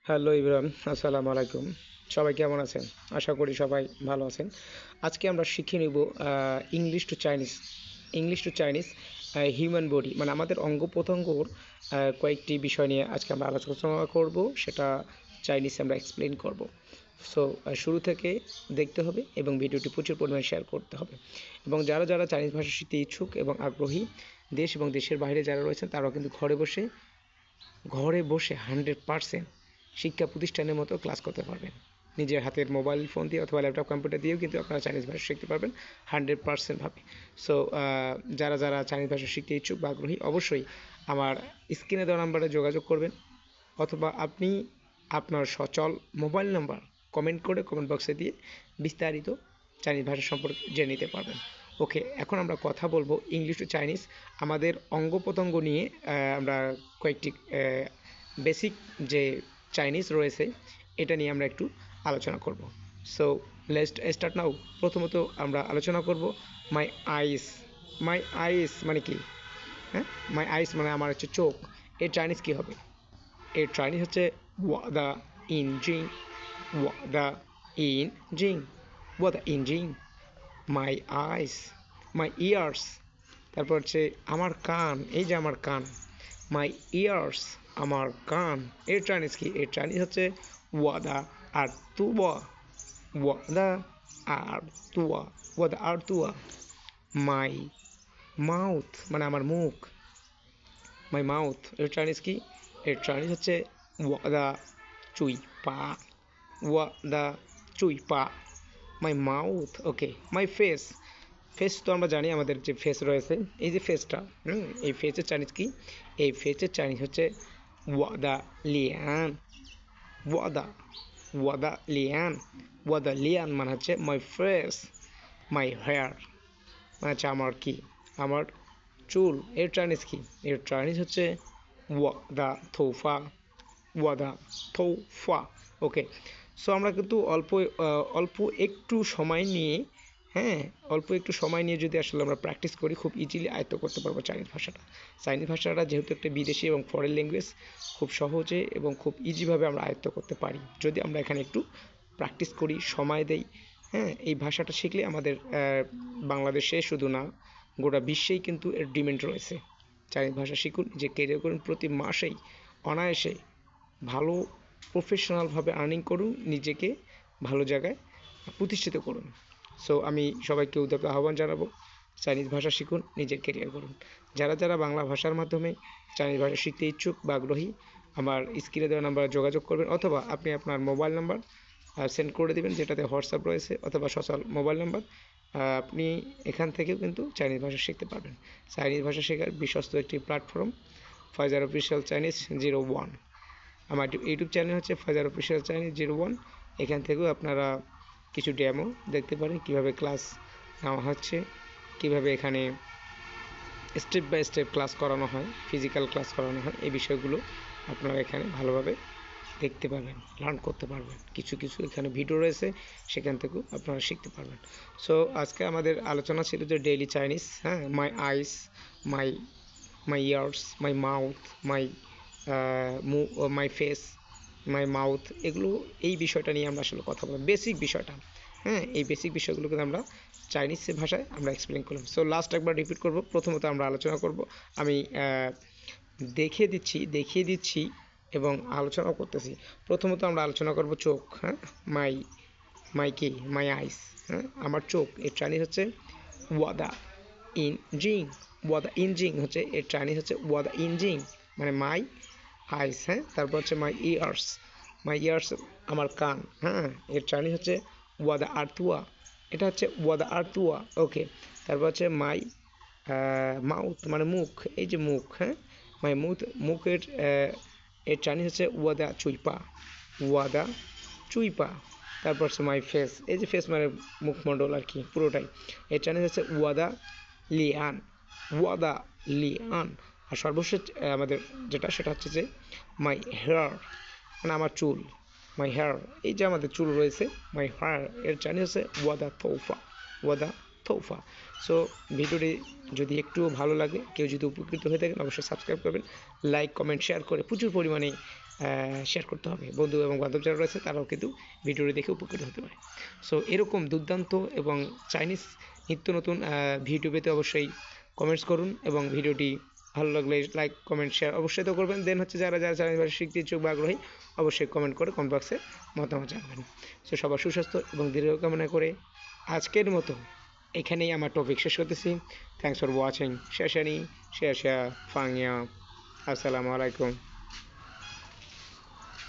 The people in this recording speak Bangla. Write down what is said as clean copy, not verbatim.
হ্যালো ইব্রাহিম, আসসালামু আলাইকুম। সবাই কেমন আছেন? আশা করি সবাই ভালো আছেন। আজকে আমরা শিখে নিব English to Chinese. English to Chinese human body মানে আমাদের অঙ্গ প্রত্যঙ্গর কয়েকটি বিষয় নিয়ে আজকে আমরা আলোচনা করব। সেটা চাইনিজে আমরা এক্সপ্লেন করব। সো শুরু থেকে দেখতে হবে এবং ভিডিওটি প্রচুর পরিমাণে শেয়ার করতে হবে। এবং যারা যারা চাইনিজ ভাষা শিখতে ইচ্ছুক এবং আগ্রহী, দেশ এবং দেশের বাইরে যারা রয়েছেন তারাও কিন্তু ঘরে বসে 100% শিক্ষা প্রতিষ্ঠানের মতো ক্লাস করতে পারবেন। নিজের হাতের মোবাইল ফোন দিয়ে অথবা ল্যাপটপ কম্পিউটার দিয়েও কিন্তু আপনারা চাইনিজ ভাষা শিখতে পারবেন 100% ভাবে। সো যারা যারা চাইনিজ ভাষা শিখতে ইচ্ছুক বা আগ্রহী অবশ্যই আমার স্ক্রিনে দেওয়া নাম্বারে যোগাযোগ করবেন, অথবা আপনি আপনার সচল মোবাইল নাম্বার কমেন্ট করে কমেন্ট বক্সে দিয়ে বিস্তারিত চাইনিজ ভাষা সম্পর্কে জেনে নিতে পারবেন। ওকে, এখন আমরা কথা বলবো ইংলিশ টু চাইনিজ। আমাদের অঙ্গ প্রত্যঙ্গ নিয়ে আমরা কয়েকটি বেসিক যে চাইনিজ রয়েছে এটা নিয়ে আমরা একটু আলোচনা করব। So let's start now. প্রথমত আমরা আলোচনা করব মাই আইস। মাই আইস মানে কি? হ্যাঁ, মাই আইস মানে আমার হচ্ছে চোখ। এর চাইনিজ কী হবে? এর চাইনিজ হচ্ছে ওয়া দ্য ইঞ্জিং। ওয়া দ্য ইঞ্জিং। ওয়া the ইঞ্জিং। My eyes, my years. তারপর হচ্ছে আমার কান, এই যে আমার কান। মাই ইয়ার্স, আমার কান। এর চাইনিজ কি? এর চাইনিজ হচ্ছে ওয়াদা আর তুয়া। ওয়াদা আর তুয়া। ওয়াদা আর তুয়া। মাই মাউথ মানে আমার মুখ। মাই মাউথ এর চাইনিজ কি? এর চাইনিজ হচ্ছে ওয়াদা চুই পা। ওয়াদা চুই পা। মাই mouth. Okay, my face. Face তো আমরা জানি আমাদের যে ফেস রয়েছে, এই যে ফেসটা, এই ফেসের চাইনিজ কি? এই ফেসের চাইনিজ হচ্ছে ওয়াদা লিয়ান। ওয়াদা ওয়াদা লিয়ান। ওয়াদা লিয়ান মানে হচ্ছে মাই ফেস। মাই হেয়ার মানে হচ্ছে আমার কি? আমার চুল। এর চাইনিজ কি? এর চাইনিজ হচ্ছে ওয়াদা থৌফা। ওয়াদা থৌফা। ওকে, সো আমরা কিন্তু অল্প একটু সময় নিয়ে, হ্যাঁ, অল্প একটু সময় নিয়ে যদি আসলে আমরা প্র্যাকটিস করি খুব ইজিলি আয়ত্ত করতে পারবো চাইনিজ ভাষাটা। চাইনিজ ভাষাটা যেহেতু একটা বিদেশি এবং ফরেন ল্যাঙ্গুয়েজ, খুব সহজে এবং খুব ইজিভাবে আমরা আয়ত্ত করতে পারি যদি আমরা এখানে একটু প্র্যাকটিস করি, সময় দেই। হ্যাঁ, এই ভাষাটা শিখলে আমাদের বাংলাদেশে শুধু না, গোটা বিশ্বেই কিন্তু এর ডিমান্ড রয়েছে। চাইনিজ ভাষা শিখুন, যে কেরিয়ার করুন, প্রতি মাসেই অনায়াসে ভালো প্রফেশনালভাবে আর্নিং করুন, নিজেকে ভালো জায়গায় প্রতিষ্ঠিত করুন। সো আমি সবাইকে উদ্যোগে আহ্বান জানাবো, চাইনিজ ভাষা শিখুন, নিজের কেরিয়ার করুন। যারা যারা বাংলা ভাষার মাধ্যমে চাইনিজ ভাষা শিখতে ইচ্ছুক বা আগ্রহী, আমার স্ক্রিনে দেওয়া নাম্বারে যোগাযোগ করবেন, অথবা আপনি আপনার মোবাইল নাম্বার সেন্ড করে দেবেন যেটাতে হোয়াটসঅ্যাপ রয়েছে, অথবা সোশ্যাল মোবাইল নাম্বার। আপনি এখান থেকেও কিন্তু চাইনিজ ভাষা শিখতে পারবেন। চাইনিজ ভাষা শেখার বিশ্বস্ত একটি প্ল্যাটফর্ম ফাইজার অফিসিয়াল চাইনিজ 01। আমার ইউটিউব চ্যানেল হচ্ছে ফাইজার অফিসিয়াল চাইনিজ 01। এখান থেকেও আপনারা কিছু ডেমো দেখতে পারেন, কীভাবে ক্লাস নেওয়া হচ্ছে, কীভাবে এখানে স্টেপ বাই স্টেপ ক্লাস করানো হয়, ফিজিক্যাল ক্লাস করানো হয়। এই বিষয়গুলো আপনারা এখানে ভালোভাবে দেখতে পারবেন, লার্ন করতে পারবেন। কিছু কিছু এখানে ভিডিও রয়েছে, সেখান থেকেও আপনারা শিখতে পারবেন। সো আজকে আমাদের আলোচনা ছিল যে ডেইলি চাইনিজ। হ্যাঁ, my eyes, my my ears, my mouth, my face, my mouth, এগুলো এই বিষয়টা নিয়ে আমরা আসলে কথা বলবো, বেসিক বিষয়টা। হ্যাঁ, এই বেসিক বিষয়গুলোকে আমরা চাইনিজ ভাষায় আমরা এক্সপ্লেন করলাম। সো লাস্ট একবার রিপিট করব। প্রথমত আমরা আলোচনা করব, আমি দেখিয়ে দিচ্ছি এবং আলোচনাও করতেছি। প্রথমত আমরা আলোচনা করব চোখ। হ্যাঁ, মাই মাই কি? মাই আইস। হ্যাঁ, আমার চোখ। এর চাইনিজ হচ্ছে ওয়াদা ইনজিং। ওয়াদা ইনজিং হচ্ছে এর চাইনিজ হচ্ছে ওয়াদা ইনজিং মানে মাই আইস। হ্যাঁ, তারপর হচ্ছে মাই ইয়ার্স। মাই ইয়ার্স আমার কান। হ্যাঁ, এর চাইনিজ হচ্ছে ওয়াদা আর্তুয়া। এটা হচ্ছে ওয়াদা আর্তুয়া। ওকে, তারপর হচ্ছে মাই মাউথ মানে মুখ, এই যে মুখ। হ্যাঁ, মাই মুখের এর চাইনিজ হচ্ছে ওয়াদা চুইপা। ওয়াদা চুইপা। তারপর হচ্ছে মাই ফেস, এই যে ফেস মানে মুখমণ্ডল আর কি পুরোটাই। এর চাইনিজ হচ্ছে ওয়াদা লিয়ান। ওয়াদা লিয়ান। আর সর্বশেষ আমাদের যেটা, সেটা হচ্ছে যে মাই হেয়ার মানে আমার চুল। মাই হেয়ার, এই যে আমাদের চুল রয়েছে, মাই হেয়ার এর চাইনিজ হচ্ছে ওয়াদা থৌফা। ওয়াদা থৌফা। সো ভিডিওটি যদি একটুও ভালো লাগে, কেউ যদি উপকৃত হয়ে থাকেন, অবশ্যই সাবস্ক্রাইব করবেন, লাইক কমেন্ট শেয়ার করে প্রচুর পরিমাণে শেয়ার করতে হবে। বন্ধু এবং বান্ধব যারা রয়েছে তারাও কিন্তু ভিডিওটি দেখে উপকৃত হতে পারে। সো এরকম দুর্দান্ত এবং চাইনিজ নিত্য নতুন ভিডিও পেতে অবশ্যই কমেন্টস করুন এবং ভিডিওটি ভালো লাগলে লাইক কমেন্ট শেয়ার অবশ্যই তো করবেন। দেন হচ্ছে যারা যারা চাইনিজ ভাষা শিখতে ইচ্ছুক বা আগ্রহী অবশ্যই কমেন্ট করে কমেন্ট বক্সে মতামত জানাবেন। সো সবার সুস্বাস্থ্য এবং দীর্ঘ কামনা করে আজকের মতো এখানেই আমার টপিক শেষ করতেছি। Thanks for watching. শেষানি শেষা ফাংয়া। আসসালামু আলাইকুম।